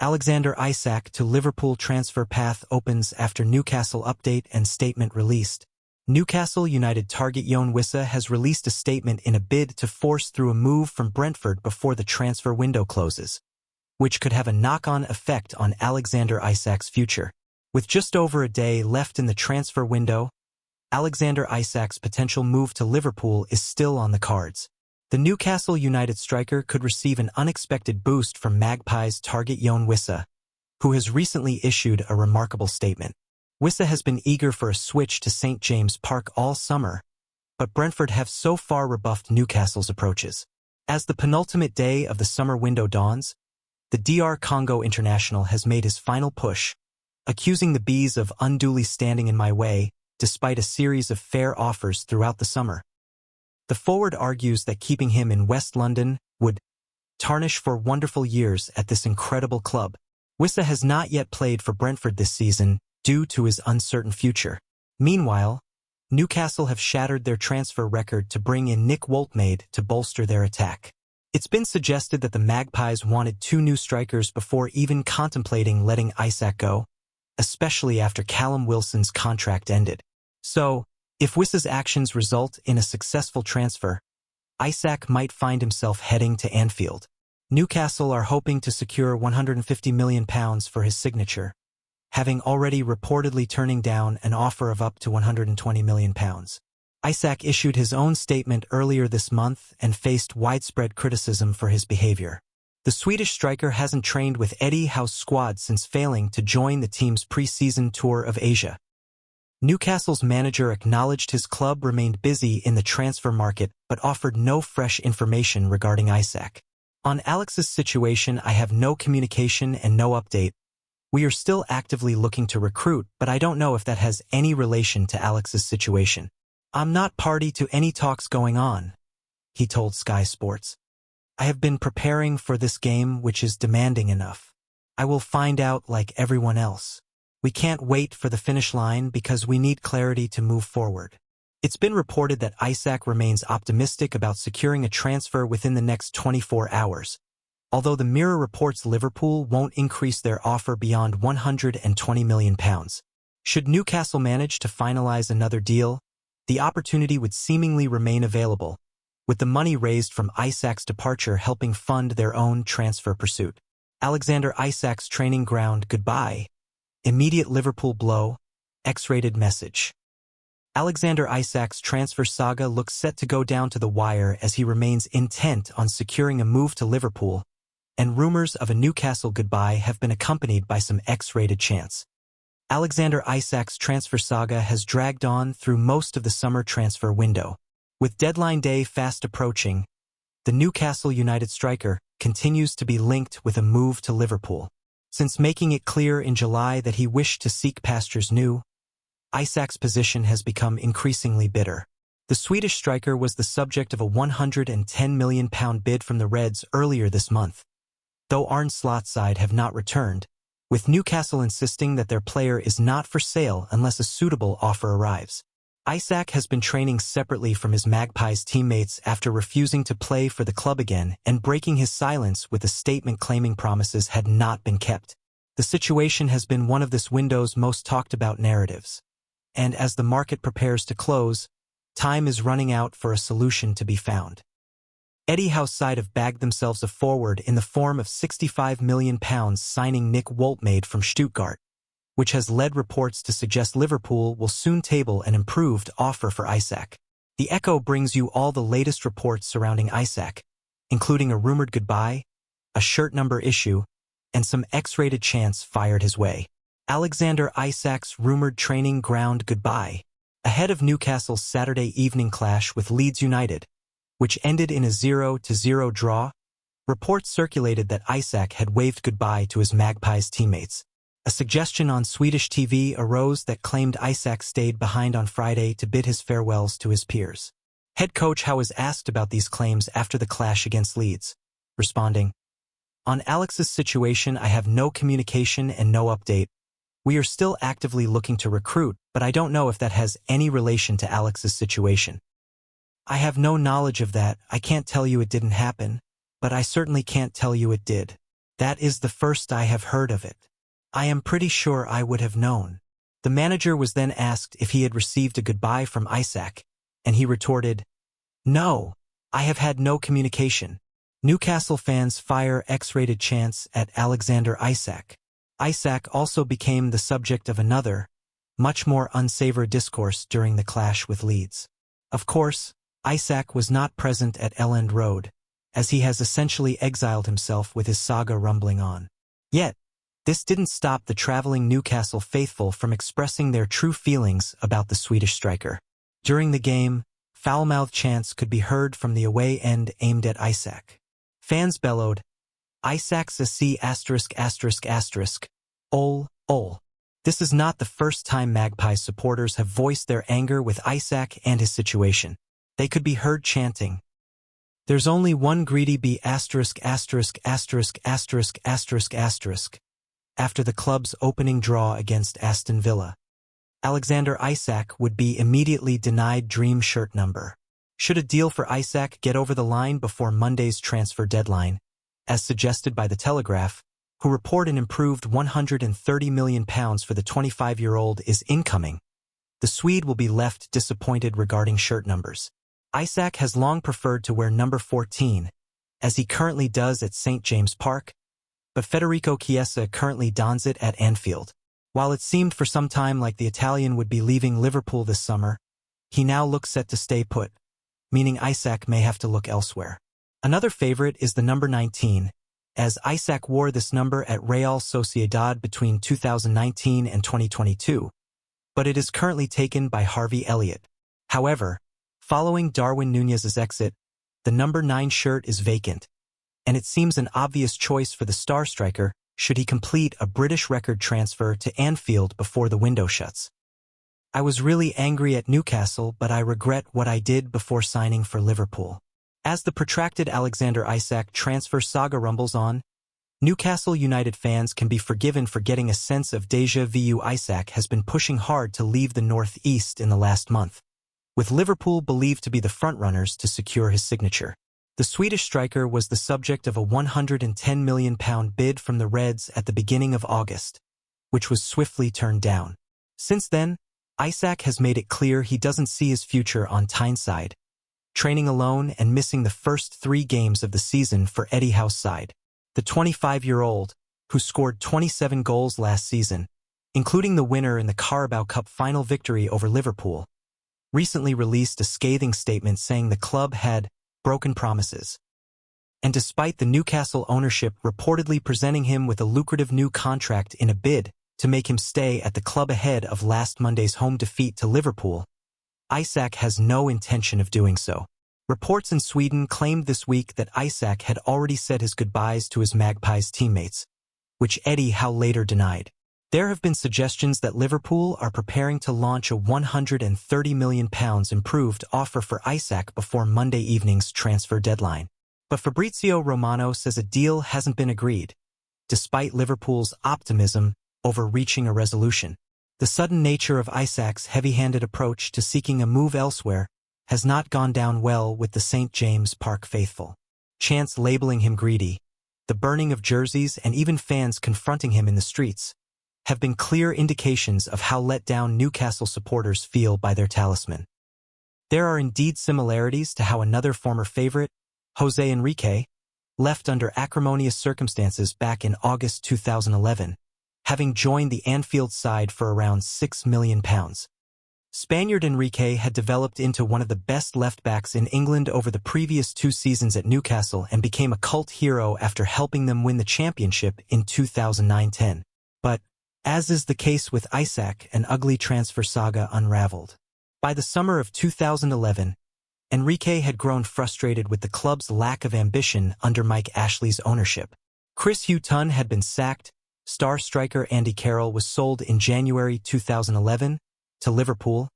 Alexander Isak to Liverpool transfer path opens after Newcastle update and statement released. Newcastle United target Isak and Whissa has released a statement in a bid to force through a move from Brentford before the transfer window closes, which could have a knock-on effect on Alexander Isak's future. With just over a day left in the transfer window, Alexander Isak's potential move to Liverpool is still on the cards. The Newcastle United striker could receive an unexpected boost from Magpies target Isak and Whissa, who has recently issued a remarkable statement. Whissa has been eager for a switch to St. James Park all summer, but Brentford have so far rebuffed Newcastle's approaches. As the penultimate day of the summer window dawns, the DR Congo international has made his final push, accusing the Bees of unduly standing in my way despite a series of fair offers throughout the summer. The forward argues that keeping him in West London would tarnish for wonderful years at this incredible club. Whissa has not yet played for Brentford this season due to his uncertain future. Meanwhile, Newcastle have shattered their transfer record to bring in Nick Woltemade to bolster their attack. It's been suggested that the Magpies wanted 2 new strikers before even contemplating letting Isak go, especially after Callum Wilson's contract ended. So, if Whissa's actions result in a successful transfer, Isak might find himself heading to Anfield. Newcastle are hoping to secure £150 million for his signature, having already reportedly turning down an offer of up to £120 million. Isak issued his own statement earlier this month and faced widespread criticism for his behavior. The Swedish striker hasn't trained with Eddie Howe's squad since failing to join the team's pre-season tour of Asia. Newcastle's manager acknowledged his club remained busy in the transfer market but offered no fresh information regarding Isak. On Alex's situation, I have no communication and no update. We are still actively looking to recruit, but I don't know if that has any relation to Alex's situation. I'm not party to any talks going on, he told Sky Sports. I have been preparing for this game, which is demanding enough. I will find out like everyone else. We can't wait for the finish line because we need clarity to move forward. It's been reported that Isak remains optimistic about securing a transfer within the next 24 hours, although the Mirror reports Liverpool won't increase their offer beyond £120 million. Should Newcastle manage to finalize another deal, the opportunity would seemingly remain available, with the money raised from Isak's departure helping fund their own transfer pursuit. Alexander Isak's training ground goodbye. Immediate Liverpool blow. X-rated message. Alexander Isak's transfer saga looks set to go down to the wire as he remains intent on securing a move to Liverpool, and rumors of a Newcastle goodbye have been accompanied by some X-rated chants. Alexander Isak's transfer saga has dragged on through most of the summer transfer window. With deadline day fast approaching, the Newcastle United striker continues to be linked with a move to Liverpool. Since making it clear in July that he wished to seek pastures new, Isak's position has become increasingly bitter. The Swedish striker was the subject of a £110 million bid from the Reds earlier this month, though Arne Slot's side have not returned, with Newcastle insisting that their player is not for sale unless a suitable offer arrives. Isak has been training separately from his Magpies teammates after refusing to play for the club again and breaking his silence with a statement claiming promises had not been kept. The situation has been one of this window's most talked about narratives, and as the market prepares to close, time is running out for a solution to be found. Eddie Howe's side have bagged themselves a forward in the form of £65 million signing Nick Woltemade from Stuttgart, which has led reports to suggest Liverpool will soon table an improved offer for Isak. The Echo brings you all the latest reports surrounding Isak, including a rumored goodbye, a shirt number issue, and some X-rated chants fired his way. Alexander Isak's rumored training ground goodbye. Ahead of Newcastle's Saturday evening clash with Leeds United, which ended in a 0-0 draw, reports circulated that Isak had waved goodbye to his Magpies teammates. A suggestion on Swedish TV arose that claimed Isak stayed behind on Friday to bid his farewells to his peers. Head coach Howe was asked about these claims after the clash against Leeds, responding, "On Alex's situation, I have no communication and no update. We are still actively looking to recruit, but I don't know if that has any relation to Alex's situation. I have no knowledge of that. I can't tell you it didn't happen, but I certainly can't tell you it did." That is the first I have heard of it. I am pretty sure I would have known. The manager was then asked if he had received a goodbye from Isak, and he retorted, "No, I have had no communication." Newcastle fans fire X-rated chants at Alexander Isak. Isak also became the subject of another, much more unsavory discourse during the clash with Leeds. Of course, Isak was not present at Elland Road, as he has essentially exiled himself with his saga rumbling on. Yet, this didn't stop the traveling Newcastle faithful from expressing their true feelings about the Swedish striker. During the game, foul-mouthed chants could be heard from the away end aimed at Isak. Fans bellowed, "Isak's a C******, ol. This is not the first time Magpies supporters have voiced their anger with Isak and his situation. They could be heard chanting, "There's only one greedy B************ after the club's opening draw against Aston Villa. Alexander Isak would be immediately denied dream shirt number. Should a deal for Isak get over the line before Monday's transfer deadline, as suggested by The Telegraph, who report an improved £130 million for the 25-year-old is incoming, the Swede will be left disappointed regarding shirt numbers. Isak has long preferred to wear number 14, as he currently does at St. James Park, but Federico Chiesa currently dons it at Anfield. While it seemed for some time like the Italian would be leaving Liverpool this summer, he now looks set to stay put, meaning Isak may have to look elsewhere. Another favorite is the number 19, as Isak wore this number at Real Sociedad between 2019 and 2022, but it is currently taken by Harvey Elliott. However, following Darwin Núñez's exit, the number 9 shirt is vacant, and it seems an obvious choice for the star striker should he complete a British record transfer to Anfield before the window shuts. "I was really angry at Newcastle, but I regret what I did before signing for Liverpool." As the protracted Alexander Isak transfer saga rumbles on, Newcastle United fans can be forgiven for getting a sense of déjà vu. Isak has been pushing hard to leave the North-East in the last month, with Liverpool believed to be the frontrunners to secure his signature. The Swedish striker was the subject of a £110 million bid from the Reds at the beginning of August, which was swiftly turned down. Since then, Isak has made it clear he doesn't see his future on Tyneside, training alone and missing the first 3 games of the season for Eddie Howe's side. The 25-year-old, who scored 27 goals last season, including the winner in the Carabao Cup final victory over Liverpool, recently released a scathing statement saying the club had broken promises. And despite the Newcastle ownership reportedly presenting him with a lucrative new contract in a bid to make him stay at the club ahead of last Monday's home defeat to Liverpool, Isak has no intention of doing so. Reports in Sweden claimed this week that Isak had already said his goodbyes to his Magpies teammates, which Eddie Howe later denied. There have been suggestions that Liverpool are preparing to launch a £130 million improved offer for Isak before Monday evening's transfer deadline. But Fabrizio Romano says a deal hasn't been agreed, despite Liverpool's optimism over reaching a resolution. The sudden nature of Isak's heavy-handed approach to seeking a move elsewhere has not gone down well with the St. James Park faithful. Chants labeling him greedy, the burning of jerseys, and even fans confronting him in the streets have been clear indications of how let down Newcastle supporters feel by their talisman. There are indeed similarities to how another former favorite, Jose Enrique, left under acrimonious circumstances back in August 2011, having joined the Anfield side for around £6 million. Spaniard Enrique had developed into one of the best left-backs in England over the previous 2 seasons at Newcastle and became a cult hero after helping them win the championship in 2009-10. But, as is the case with Isak, an ugly transfer saga unraveled. By the summer of 2011, Enrique had grown frustrated with the club's lack of ambition under Mike Ashley's ownership. Chris Hughton had been sacked, star striker Andy Carroll was sold in January 2011 to Liverpool,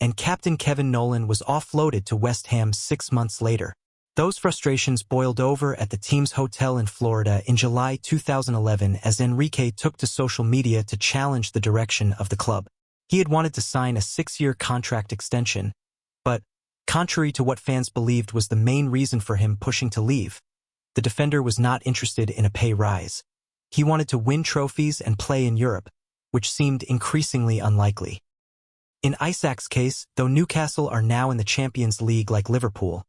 and captain Kevin Nolan was offloaded to West Ham 6 months later. Those frustrations boiled over at the team's hotel in Florida in July 2011 as Enrique took to social media to challenge the direction of the club. He had wanted to sign a 6-year contract extension, but, contrary to what fans believed was the main reason for him pushing to leave, the defender was not interested in a pay rise. He wanted to win trophies and play in Europe, which seemed increasingly unlikely. In Isak's case, though Newcastle are now in the Champions League like Liverpool,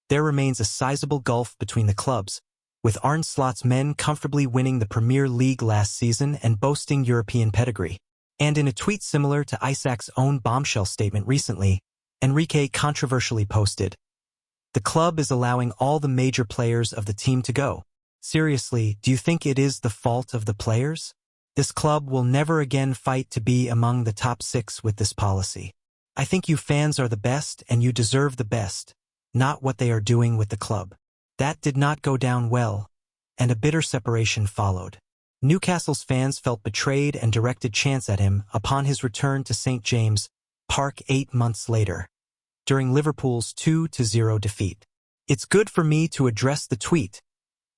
there remains a sizable gulf between the clubs, with Arne Slot's men comfortably winning the Premier League last season and boasting European pedigree. And in a tweet similar to Isak's own bombshell statement recently, Enrique controversially posted, "The club is allowing all the major players of the team to go. Seriously, do you think it is the fault of the players? This club will never again fight to be among the top 6 with this policy. I think you fans are the best and you deserve the best, not what they are doing with the club." That did not go down well, and a bitter separation followed. Newcastle's fans felt betrayed and directed chants at him upon his return to St. James' Park 8 months later, during Liverpool's 2-0 defeat. "It's good for me to address the tweet,"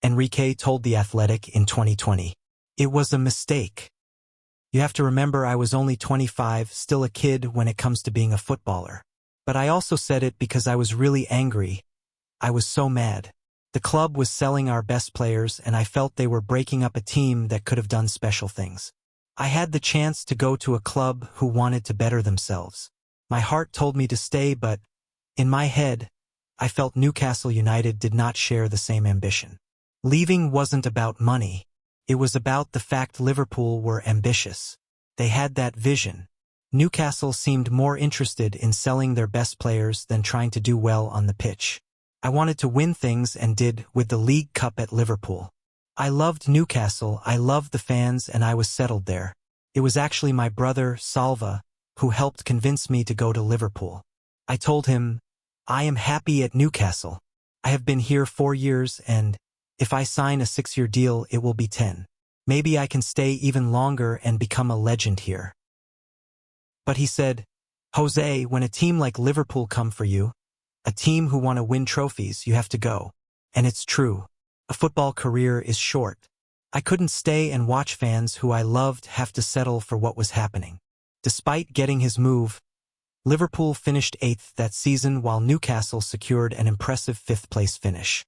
Enrique told The Athletic in 2020. "It was a mistake. You have to remember I was only 25, still a kid when it comes to being a footballer. But I also said it because I was really angry. I was so mad. The club was selling our best players and I felt they were breaking up a team that could have done special things. I had the chance to go to a club who wanted to better themselves. My heart told me to stay, but in my head, I felt Newcastle United did not share the same ambition. Leaving wasn't about money. It was about the fact Liverpool were ambitious. They had that vision. Newcastle seemed more interested in selling their best players than trying to do well on the pitch. I wanted to win things and did with the League Cup at Liverpool. I loved Newcastle, I loved the fans, and I was settled there. It was actually my brother, Salva, who helped convince me to go to Liverpool. I told him, I am happy at Newcastle. I have been here 4 years and if I sign a 6-year deal, it will be 10. Maybe I can stay even longer and become a legend here." But he said, "Jose, when a team like Liverpool come for you, a team who want to win trophies, you have to go." And it's true. A football career is short. I couldn't stay and watch fans who I loved have to settle for what was happening. Despite getting his move, Liverpool finished 8th that season while Newcastle secured an impressive 5th-place finish.